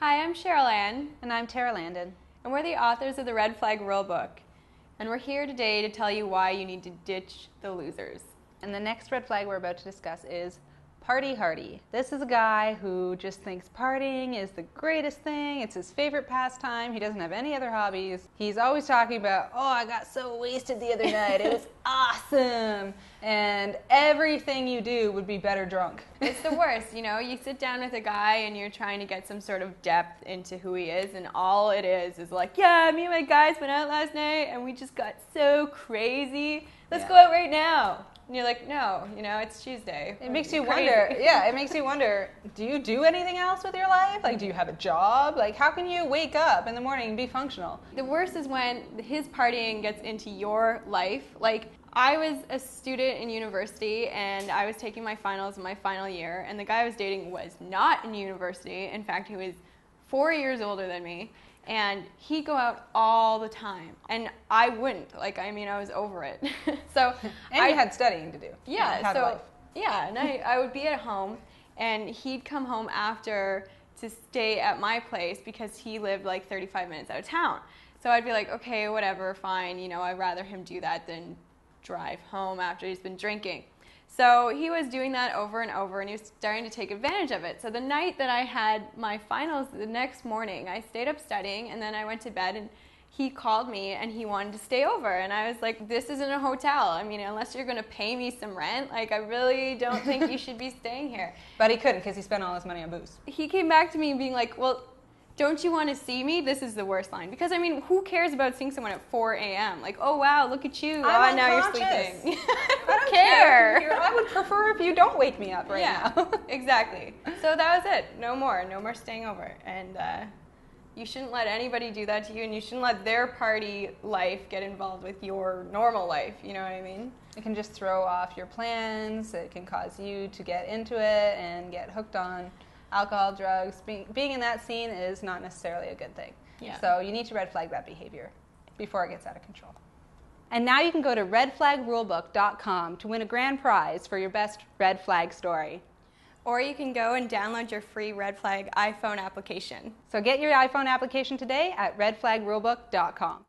Hi, I'm Cheryl Ann, And I'm Tara Landon. and we're the authors of the Red Flag Rulebook. And we're here today to tell you why you need to ditch the losers. And the next red flag we're about to discuss is Party Hardy. This is a guy who just thinks partying is the greatest thing. It's his favorite pastime. He doesn't have any other hobbies. He's always talking about, oh, I got so wasted the other night. It was awesome. And everything you do would be better drunk. It's the worst, you sit down with a guy and you're trying to get some sort of depth into who he is, and all it is like, yeah, me and my guys went out last night and we just got so crazy. Let's go out right now. And you're like, no, it's Tuesday. It makes you wonder, it makes you wonder, do you do anything else with your life? Like, do you have a job? Like, how can you wake up in the morning and be functional? The worst is when his partying gets into your life. Like, I was a student in university and I was taking my finals in my final year, and the guy I was dating was not in university. In fact, he was 4 years older than me. And he'd go out all the time, and I wouldn't. I was over it. So And you had studying to do. Yeah. You had life. And I would be at home, and he'd come home after to stay at my place because he lived like 35 minutes out of town. So I'd be like, okay, whatever, fine. I'd rather him do that than drive home after he's been drinking. So he was doing that over and over, and he was starting to take advantage of it. So the night that I had my finals, the next morning, I stayed up studying, and then I went to bed, and he called me, and he wanted to stay over. And I was like, this isn't a hotel. Unless you're going to pay me some rent, I really don't think you should be staying here. But he couldn't because he spent all his money on booze. He came back to me being like, well, don't you want to see me? This is the worst line. Because, who cares about seeing someone at 4 a.m.? Like, oh, wow, look at you. I'm now you're unconscious. sleeping. I don't care. I would prefer if you don't wake me up right now. Exactly. So that was it. No more staying over. And you shouldn't let anybody do that to you, and you shouldn't let their party life get involved with your normal life. You know what I mean? It can just throw off your plans. It can cause you to get into it and get hooked on alcohol, drugs. Being in that scene is not necessarily a good thing. Yeah. So you need to red flag that behavior before it gets out of control. And now you can go to redflagrulebook.com to win a grand prize for your best red flag story. Or you can go and download your free Red Flag iPhone application. So get your iPhone application today at redflagrulebook.com.